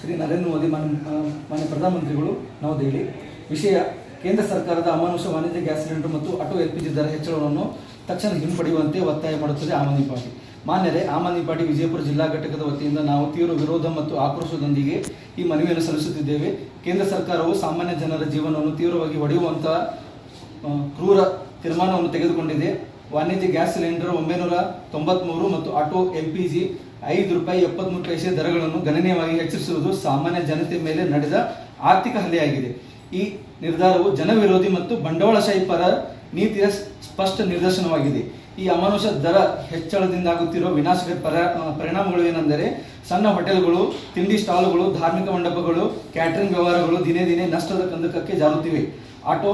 ಶ್ರೀ ನರೇಂದ್ರ ಮೋದಿ ಮಾನ್ಯ ಪ್ರಧಾನಮಂತ್ರಿಗಳು ನವದೆಹಲಿ. ವಿಷಯ: ಕೇಂದ್ರ ಸರ್ಕಾರದ ಅಮಾನುಷ ವಾಣಿಜ್ಯ ಗ್ಯಾಸ್ ಸಿಲಿಂಡರ್ ಮತ್ತು ಆಟೋ LPG ದರ ಹೆಚ್ಚಳವನ್ನು ತಕ್ಷಣ ಹಿಂಪಡೆಯುವಂತೆ ಒತ್ತಾಯ ಮಾಡುತ್ತದೆ ಆಮ್ ಆದ್ಮಿ ಪಾರ್ಟಿ. ಮಾನ್ಯರೇ, ಆಮ್ ಆದ್ಮಿ ಪಾರ್ಟಿ ವಿಜಯಪುರ ಜಿಲ್ಲಾ ಘಟಕದ ವತಿಯಿಂದ ನಾವು ತೀವ್ರ ವಿರೋಧ ಮತ್ತು ಆಕ್ರೋಶದೊಂದಿಗೆ ಈ ಮನವಿಯನ್ನು ಸಲ್ಲಿಸುತ್ತಿದ್ದೇವೆ. ಕೇಂದ್ರ ಸರ್ಕಾರವು ಸಾಮಾನ್ಯ ಜನರ ಜೀವನವನ್ನು ತೀವ್ರವಾಗಿ ಹೊಡೆಯುವಂತಹ ಕ್ರೂರ ತೀರ್ಮಾನವನ್ನು ತೆಗೆದುಕೊಂಡಿದೆ. ವಾಣಿಜ್ಯ ಗ್ಯಾಸ್ ಸಿಲಿಂಡರ್ 993 ಮತ್ತು ಆಟೋ LPG ₹5.73 ದರಗಳನ್ನು ಗಣನೀಯವಾಗಿ ಹೆಚ್ಚಿಸುವುದು ಸಾಮಾನ್ಯ ಜನತೆ ಮೇಲೆ ನಡೆದ ಆರ್ಥಿಕ ಹಲ್ಲೆಯಾಗಿದೆ. ಈ ನಿರ್ಧಾರವು ಜನವಿರೋಧಿ ಮತ್ತು ಬಂಡವಾಳಶಾಹಿ ಪರ ನೀತಿಯ ಸ್ಪಷ್ಟ ನಿದರ್ಶನವಾಗಿದೆ. ಈ ಅಮಾನುಷ ದರ ಹೆಚ್ಚಳದಿಂದಾಗುತ್ತಿರುವ ವಿನಾಶಕಾರಿ ಪರಿಣಾಮಗಳು ಏನೆಂದರೆ, ಸಣ್ಣ ಹೋಟೆಲ್ಗಳು, ತಿಂಡಿ ಸ್ಟಾಲ್ಗಳು, ಧಾರ್ಮಿಕ ಮಂಟಪಗಳು, ಕ್ಯಾಟರಿಂಗ್ ವ್ಯವಹಾರಗಳು ದಿನೇ ದಿನೇ ನಷ್ಟದ ಕಂದಕಕ್ಕೆ ಜಾರುತ್ತಿವೆ. ಆಟೋ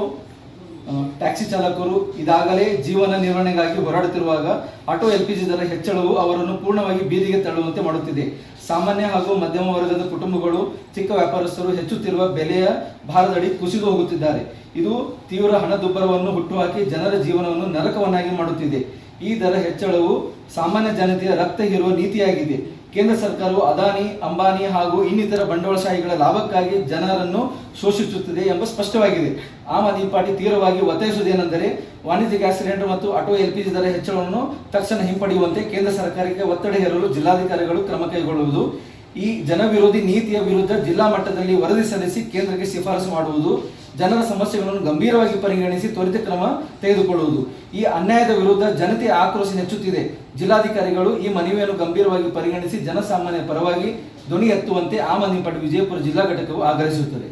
ಟ್ಯಾಕ್ಸಿ ಚಾಲಕರು ಇದಾಗಲೇ ಜೀವನ ನಿರ್ವಹಣೆಗಾಗಿ ಹೋರಾಡುತ್ತಿರುವಾಗ ಆಟೋ LPG ದರ ಹೆಚ್ಚಳವು ಅವರನ್ನು ಪೂರ್ಣವಾಗಿ ಬೀದಿಗೆ ತಳ್ಳುವಂತೆ ಮಾಡುತ್ತಿದೆ. ಸಾಮಾನ್ಯ ಹಾಗೂ ಮಧ್ಯಮ ವರ್ಗದ ಕುಟುಂಬಗಳು, ಚಿಕ್ಕ ವ್ಯಾಪಾರಸ್ಥರು ಹೆಚ್ಚುತ್ತಿರುವ ಬೆಲೆಯ ಭಾರದಡಿ ಕುಸಿದು ಹೋಗುತ್ತಿದ್ದಾರೆ. ಇದು ತೀವ್ರ ಹಣದುಬ್ಬರವನ್ನು ಹುಟ್ಟುಹಾಕಿ ಜನರ ಜೀವನವನ್ನು ನರಕವನ್ನಾಗಿ ಮಾಡುತ್ತಿದೆ. ಈ ದರ ಹೆಚ್ಚಳವು ಸಾಮಾನ್ಯ ಜನತೆಯ ರಕ್ತ ಹೀರುವ ನೀತಿಯಾಗಿದೆ. ಕೇಂದ್ರ ಸರ್ಕಾರವು ಅದಾನಿ, ಅಂಬಾನಿ ಹಾಗೂ ಇನ್ನಿತರ ಬಂಡವಾಳಶಾಹಿಗಳ ಲಾಭಕ್ಕಾಗಿ ಜನರನ್ನು ಶೋಷಿಸುತ್ತಿದೆ ಎಂಬ ಸ್ಪಷ್ಟವಾಗಿದೆ. ಆಮ್ ಆದ್ಮಿ ಪಾರ್ಟಿ ತೀವ್ರವಾಗಿ ಒತ್ತಾಯಿಸುವುದೇನೆಂದರೆ, ವಾಣಿಜ್ಯ ಗ್ಯಾಸ್ ಸಿಲಿಂಡರ್ ಮತ್ತು ಆಟೋ LPG ದರ ಹೆಚ್ಚಳವನ್ನು ತಕ್ಷಣ ಹಿಂಪಡೆಯುವಂತೆ ಕೇಂದ್ರ ಸರ್ಕಾರಕ್ಕೆ ಒತ್ತಡ ಹೇರಲು ಜಿಲ್ಲಾಧಿಕಾರಿಗಳು ಕ್ರಮ ಕೈಗೊಳ್ಳುವುದು, ಈ ಜನವಿರೋಧಿ ನೀತಿಯ ವಿರುದ್ಧ ಜಿಲ್ಲಾ ಮಟ್ಟದಲ್ಲಿ ವರದಿ ಸಲ್ಲಿಸಿ ಕೇಂದ್ರಕ್ಕೆ ಶಿಫಾರಸು ಮಾಡುವುದು, ಜನರ ಸಮಸ್ಯೆಗಳನ್ನು ಗಂಭೀರವಾಗಿ ಪರಿಗಣಿಸಿ ತ್ವರಿತ ಕ್ರಮ ತೆಗೆದುಕೊಳ್ಳುವುದು. ಈ ಅನ್ಯಾಯದ ವಿರುದ್ಧ ಜನತೆಯ ಆಕ್ರೋಶ ಹೆಚ್ಚುತ್ತಿದೆ. ಜಿಲ್ಲಾಧಿಕಾರಿಗಳು ಈ ಮನವಿಯನ್ನು ಗಂಭೀರವಾಗಿ ಪರಿಗಣಿಸಿ ಜನಸಾಮಾನ್ಯ ಪರವಾಗಿ ಧ್ವನಿ ಎತ್ತುವಂತೆ ಆಮ್ ಆದ್ಮಿ ಪಾರ್ಟಿ ವಿಜಯಪುರ ಜಿಲ್ಲಾ ಘಟಕವು ಆಗ್ರಹಿಸುತ್ತದೆ.